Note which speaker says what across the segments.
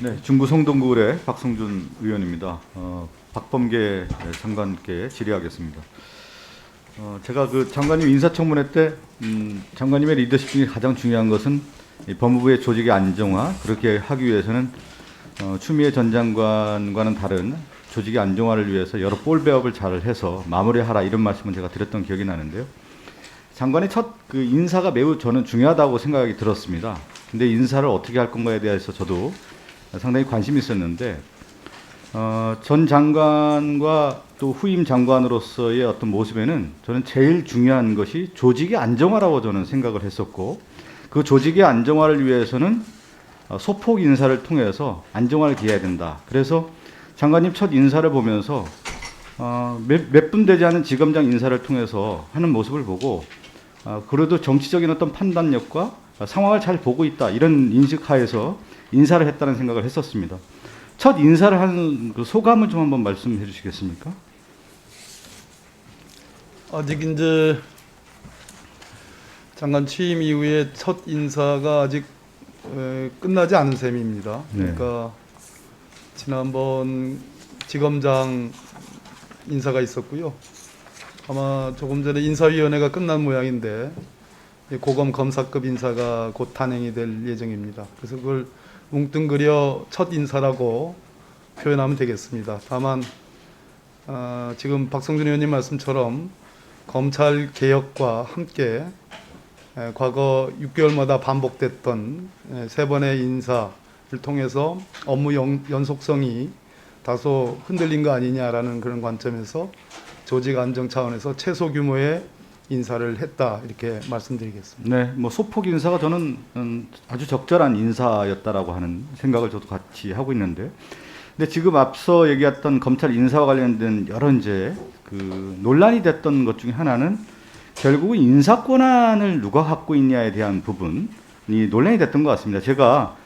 Speaker 1: 네, 중구 성동구의 박성준 의원입니다. 박범계 장관께 질의하겠습니다. 제가 그 장관님 인사청문회 때 장관님의 리더십 중에 가장 중요한 것은 이 법무부의 조직의 안정화, 그렇게 하기 위해서는 추미애 전 장관과는 다른 조직의 안정화를 위해서 여러 볼배업을 잘 해서 마무리하라, 이런 말씀을 제가 드렸던 기억이 나는데요. 장관의 첫 그 인사가 매우 저는 중요하다고 생각이 들었습니다. 근데 인사를 어떻게 할 건가에 대해서 저도 상당히 관심이 있었는데, 전 장관과 또 후임 장관으로서의 어떤 모습에는 저는 제일 중요한 것이 조직의 안정화라고 저는 생각을 했었고, 그 조직의 안정화를 위해서는 소폭 인사를 통해서 안정화를 기해야 된다. 그래서 장관님 첫 인사를 보면서 몇 분 되지 않은 지검장 인사를 통해서 하는 모습을 보고, 그래도 정치적인 어떤 판단력과 상황을 잘 보고 있다, 이런 인식하에서 인사를 했다는 생각을 했었습니다. 첫 인사를 하는 그 소감을 좀 한번 말씀해 주시겠습니까?
Speaker 2: 아직 이제 장관 취임 이후에 첫 인사가 아직 끝나지 않은 셈입니다.
Speaker 1: 네.
Speaker 2: 그러니까 지난번 지검장 인사가 있었고요. 아마 조금 전에 인사위원회가 끝난 모양인데 고검 검사급 인사가 곧 단행이 될 예정입니다. 그래서 그걸 뭉뚱그려 첫 인사라고 표현하면 되겠습니다. 다만 지금 박성준 의원님 말씀처럼 검찰 개혁과 함께 과거 6개월마다 반복됐던 세 번의 인사를 통해서 업무 연속성이 다소 흔들린 거 아니냐라는 그런 관점에서 조직 안정 차원에서 최소 규모의 인사를 했다, 이렇게 말씀드리겠습니다.
Speaker 1: 네, 뭐 소폭 인사가 저는 아주 적절한 인사였다라고 하는 생각을 저도 같이 하고 있는데, 근데 지금 앞서 얘기했던 검찰 인사와 관련된 여러 이제 그 논란이 됐던 것 중에 하나는 결국은 인사 권한을 누가 갖고 있냐에 대한 부분이 논란이 됐던 것 같습니다. 제가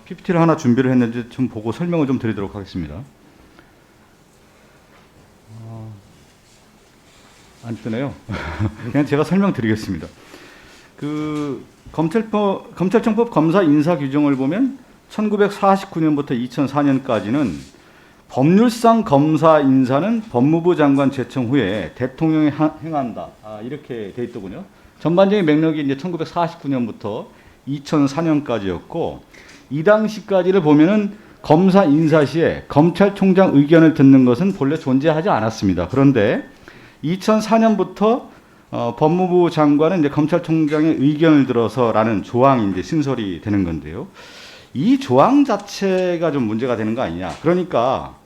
Speaker 1: PPT를 하나 준비를 했는데 좀 보고 설명을 좀 드리도록 하겠습니다. 안 뜨네요. 그냥 제가 설명드리겠습니다. 그 검찰청법 검사 인사 규정을 보면 1949년부터 2004년까지는 법률상 검사 인사는 법무부 장관 제청 후에 대통령이 행한다, 이렇게 돼 있더군요. 전반적인 맥락이 이제 1949년부터 2004년까지였고, 이 당시까지를 보면은 검사 인사 시에 검찰총장 의견을 듣는 것은 본래 존재하지 않았습니다. 그런데 2004년부터 법무부 장관은 이제 검찰총장의 의견을 들어서라는 조항이 이제 신설이 되는 건데요. 이 조항 자체가 좀 문제가 되는 거 아니냐. 그러니까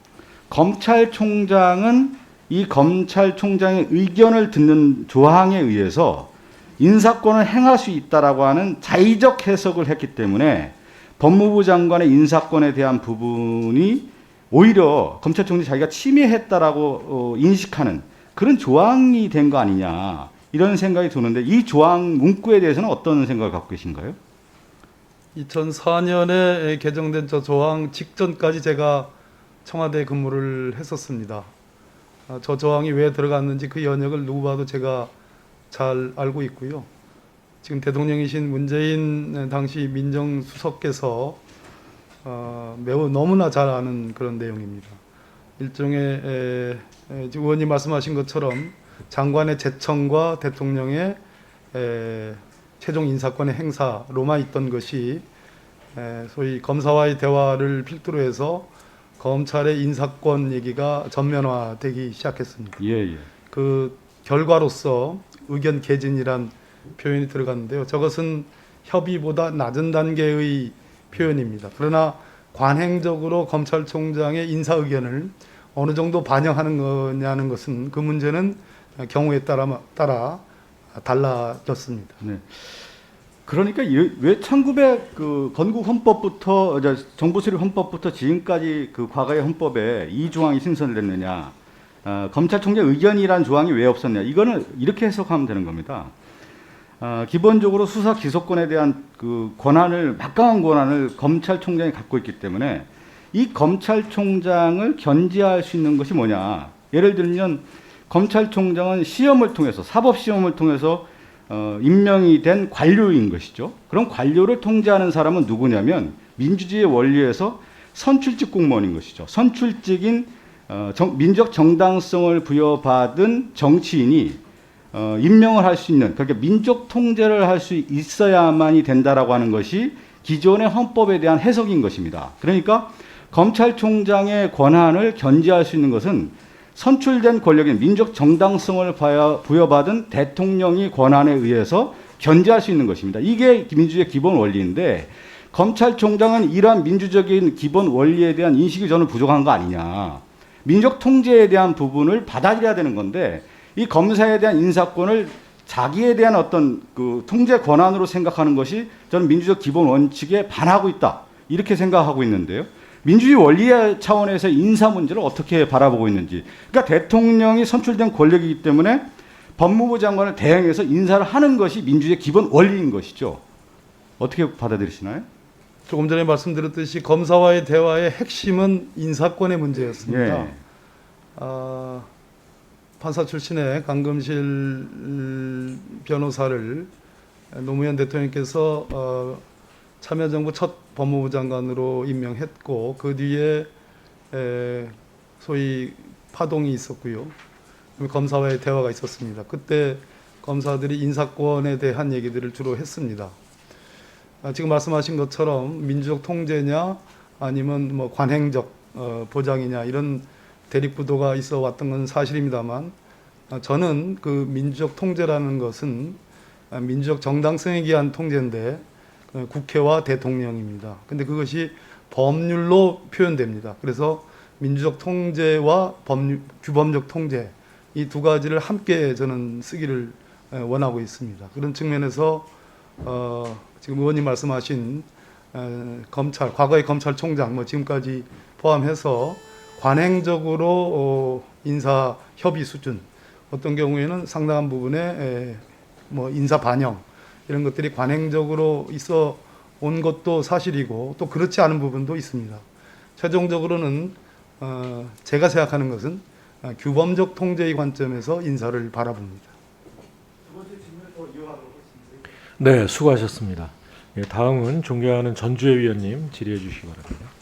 Speaker 1: 검찰총장은 이 검찰총장의 의견을 듣는 조항에 의해서 인사권을 행할 수 있다라고 하는 자의적 해석을 했기 때문에 법무부 장관의 인사권에 대한 부분이 오히려 검찰총장이 자기가 침해했다라고 인식하는 그런 조항이 된 거 아니냐, 이런 생각이 드는데, 이 조항 문구에 대해서는 어떤 생각을 갖고 계신가요?
Speaker 2: 2004년에 개정된 저 조항 직전까지 제가 청와대 근무를 했었습니다. 저 조항이 왜 들어갔는지 그 연역을 누구 봐도 제가 잘 알고 있고요. 지금 대통령이신 문재인 당시 민정수석께서 매우 너무나 잘 아는 그런 내용입니다. 일종의 지금 의원님 말씀하신 것처럼 장관의 제청과 대통령의 최종 인사권의 행사로만 있던 것이 소위 검사와의 대화를 필두로 해서 검찰의 인사권 얘기가 전면화되기 시작했습니다.
Speaker 1: 예.
Speaker 2: 그 결과로서 의견 개진이란 표현이 들어갔는데요. 저것은 협의보다 낮은 단계의 표현입니다. 그러나 관행적으로 검찰총장의 인사 의견을 어느 정도 반영하는 거냐는 것은 그 문제는 경우에 따라 달라졌습니다.
Speaker 1: 네. 그러니까 왜 1900 그 건국 헌법부터 정부 수립 헌법부터 지금까지 그 과거의 헌법에 이 조항이 신설됐느냐, 검찰총장 의견이란 조항이 왜 없었냐, 이거는 이렇게 해석하면 되는 겁니다. 기본적으로 수사 기소권에 대한 그 권한을, 막강한 권한을 검찰총장이 갖고 있기 때문에 이 검찰총장을 견제할 수 있는 것이 뭐냐. 예를 들면 검찰총장은 시험을 통해서, 사법시험을 통해서 임명이 된 관료인 것이죠. 그럼 관료를 통제하는 사람은 누구냐면 민주주의의 원리에서 선출직 공무원인 것이죠. 선출직인 민족 정당성을 부여받은 정치인이 임명을 할 수 있는, 그러니까 민족 통제를 할 수 있어야만이 된다라고 하는 것이 기존의 헌법에 대한 해석인 것입니다. 그러니까 검찰총장의 권한을 견제할 수 있는 것은 선출된 권력인 민족 정당성을 부여받은 대통령이 권한에 의해서 견제할 수 있는 것입니다. 이게 민주주의의 기본 원리인데, 검찰총장은 이러한 민주적인 기본 원리에 대한 인식이 저는 부족한 거 아니냐. 민족 통제에 대한 부분을 받아들여야 되는 건데, 이 검사에 대한 인사권을 자기에 대한 어떤 그 통제 권한으로 생각하는 것이 저는 민주적 기본 원칙에 반하고 있다, 이렇게 생각하고 있는데요. 민주주의 원리의 차원에서 인사 문제를 어떻게 바라보고 있는지. 그러니까 대통령이 선출된 권력이기 때문에 법무부 장관을 대행해서 인사를 하는 것이 민주주의의 기본 원리인 것이죠. 어떻게 받아들이시나요?
Speaker 2: 조금 전에 말씀드렸듯이 검사와의 대화의 핵심은 인사권의 문제였습니다.
Speaker 1: 예.
Speaker 2: 판사 출신의 강금실 변호사를 노무현 대통령께서 참여정부 첫 법무부 장관으로 임명했고, 그 뒤에 소위 파동이 있었고요. 검사와의 대화가 있었습니다. 그때 검사들이 인사권에 대한 얘기들을 주로 했습니다. 지금 말씀하신 것처럼 민주적 통제냐 아니면 뭐 관행적 보장이냐, 이런 대립구도가 있어 왔던 건 사실입니다만, 저는 그 민주적 통제라는 것은 민주적 정당성에 기한 통제인데 국회와 대통령입니다. 근데 그것이 법률로 표현됩니다. 그래서 민주적 통제와 규범적 통제, 이 두 가지를 함께 저는 쓰기를 원하고 있습니다. 그런 측면에서 지금 의원님 말씀하신 검찰, 과거의 검찰총장, 뭐 지금까지 포함해서 관행적으로 인사 협의 수준, 어떤 경우에는 상당한 부분에 뭐 인사 반영, 이런 것들이 관행적으로 있어 온 것도 사실이고, 또 그렇지 않은 부분도 있습니다. 최종적으로는 제가 생각하는 것은 규범적 통제의 관점에서 인사를 바라봅니다.
Speaker 3: 네, 수고하셨습니다. 예, 다음은 존경하는 전주혜 위원님 질의해 주시기 바랍니다.